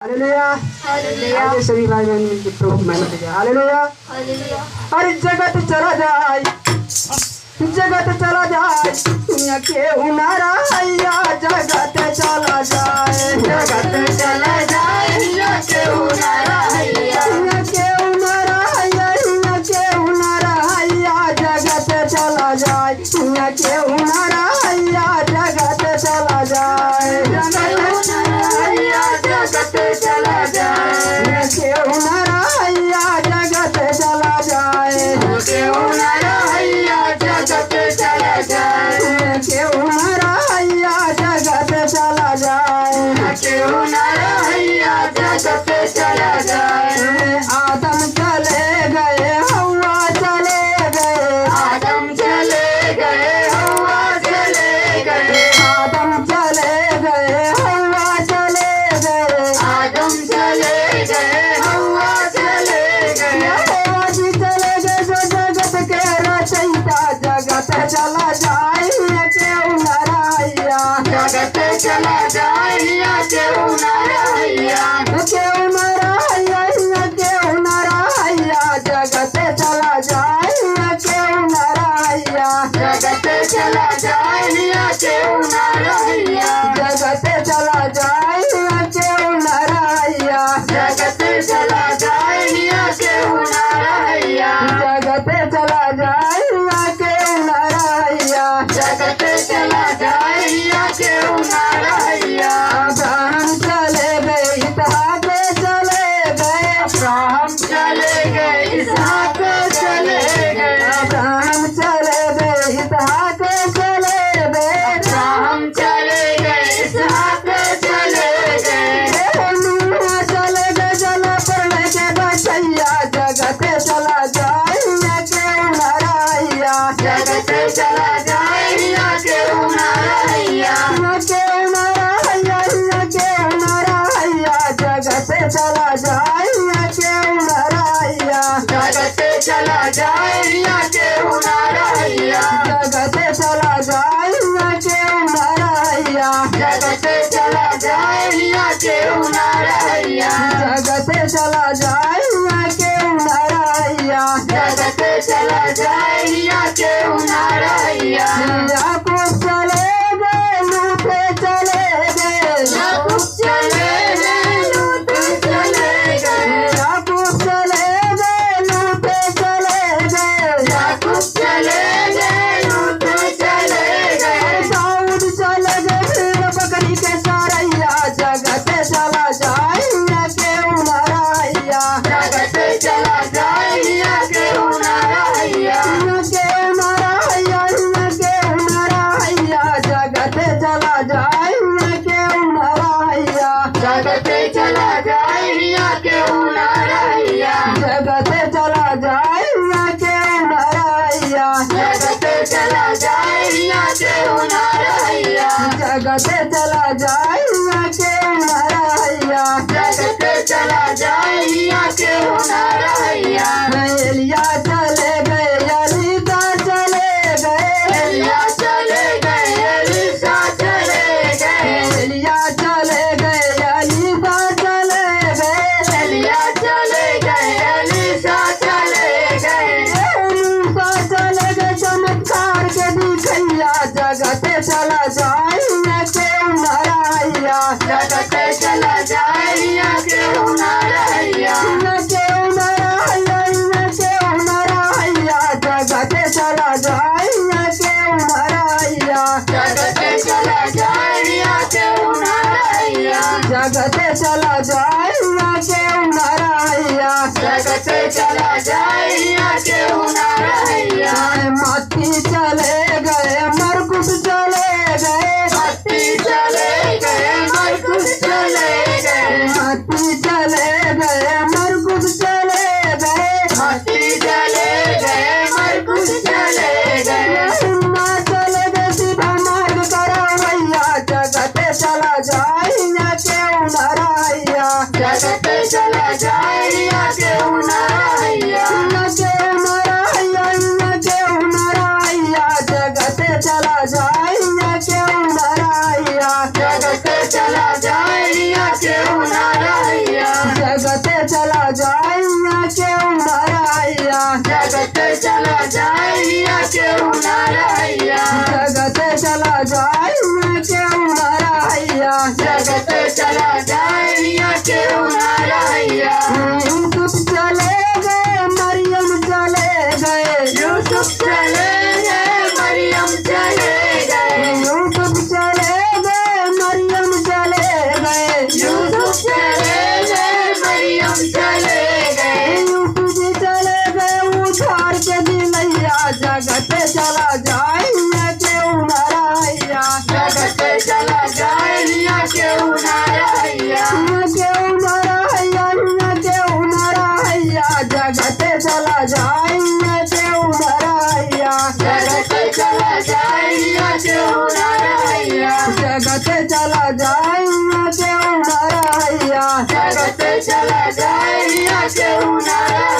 Hallelujah. Hallelujah. आइए सभी भाई बहन मिलकर प्रभु की महिमा करें। हालेलुया। हालेलुया। अरे जगत चला जाए, जगत चला जाए, दुनिया के उनारा हैया जगत चला जाए, जगत चला जाए हिया के उनारा हैया, दुनिया के उनारा हैया, दुनिया के उनारा हैया जगत चला जाए, दुनिया के उनारा हैया जगत चला जाए, जगत उनारा हैया जगत चला जाए, दुनिया के उनारा हैया जगत चला जाए, के उनारा हैया जगत चला जाए, के उनारा हैया जगत चला जाए, के उनारा हैया जगत चला जाए। आदम चले गए हवा चले गए, आदम चले गए हवा चले गए, आदम चले गए हवा चले गए, आदम चले गए हवा चले गए, हवा जी चले गए जो जगत के रचयिता जगत चला जाए के उनारा हैया, जगत चला जाए हिया के उनारा हैया, के उनारा हैया, के उनारा हैया जगत चला जाए के उनारा हैया, जगत चला जाए हिया के उनारा हैया, जगत चला जाए के उनारा हैया, जगत चला जाए हिया के उनारा हैया, जगत चला जाए के उनारा हैया, जगत चला जाए हिया के उनारा हैया। अब्राहम चले गए इसहाक चले गए, अब्राहम चले गए इसहाक चले गए, अब्राहम चले गए इसहाक चले गए, अब्राहम चले गए इसहाक चले गए, नूह चले गए जल पड़ने के बचैया जगत चला जाए के उनारा हैया, जगत चला जाए हिया के उनारा हैया, के उनारा हैया, के उनारा हैया जगत चला जाए के उनारा हैया, जगत चला जाए हिया के उनारा हैया, जगत चला जाए के उनारा हैया, जगत चला जाए हिया के उनारा हैया, जगत चला जाए के उनारा हैया, जगत चला जाए हिया के उनारा हैया, याकूब चले गए लूत चले गए, याकूब चले गए लूत चले गए, याकूब चले गए लूत चले गए, याकूब चले गए लूत चले गए, दाऊद चले गए भेड़ बकरी के सारैया जगत चला जाए के उनारा हैया, जगत चला जाए हिया के उनारा हैया, के उनारा हैया, के उनारा हैया जगत चला जाए के उनारा हैया, जगत चला जाए हिया के उनारा हैया, जगत चला जाए के उनारा हैया, जगत चला जाए हिया के उनारा हैया, जगत चला जाए के उनारा हैया, जगत चला जाए हिया के उनारा हैया, एलिया चले गए एलीसा चले गए, एलिया चले गए एलीसा चले गए, एलिया चले गए एलीसा चले गए, एलिया चले गए एलीसा चले गए, मूसा चले गए चमत्कार के दिखैया जगत चला जाए के उनारा हैया, जगत चला जाए हिया के उनारा हैया, के उनारा हैया, के उनारा हैया जगत चला जाए के उनारा हैया, जगत चला जाए हिया के उनारा हैया, जगत चला जाए के उनारा हैया, जगत चला जाए हिया के उनारा हैया, मत्ती चले गए मरकुस चले गए, मत्ती चले गए मरकुस चले गए, मत्ती चले गए मरकुस चले गए, मत्ती चले गए मरकुस चले गए, यूहन्ना चले गए सीधा मार्ग करवैया जगत चला जाए के उनारा हैया, जगत चला जाए हिया के उनारा हैया, के उनारा हैया, के उनारा हैया जगत चला जाए के उनारा हैया, जगत चला जाए हिया के उनारा हैया। चला जाए यहाँ क्यों न रहिया जगत चला जाए यहाँ केहू ना रहिया जगत चला जाए यहाँ क्यों न रहिया जगत चला जाए यहाँ केहू ना रहिया यूसुफ चले गए मरियम चले गए यूसुफ चले गए मरियम चले गए यूसुफ चले गए मरियम चले गए यूसुफ चले गए मरियम चले गए यूसुफ जी चले गए उधार के दिलैया जगत चला जाए यहाँ क्यों न रहिया जगत चला जाए यहाँ केहू ना रहिया यहाँ क्यों न रहिया यहाँ क्यों न रहिया जगत चला जाए यहाँ क्यों न रहिया जगत चला जाए यहाँ केहू ना रहिया जगत चला जाए यहाँ क्यों न रहिया जगत चला जाए यहाँ केहू ना रहिया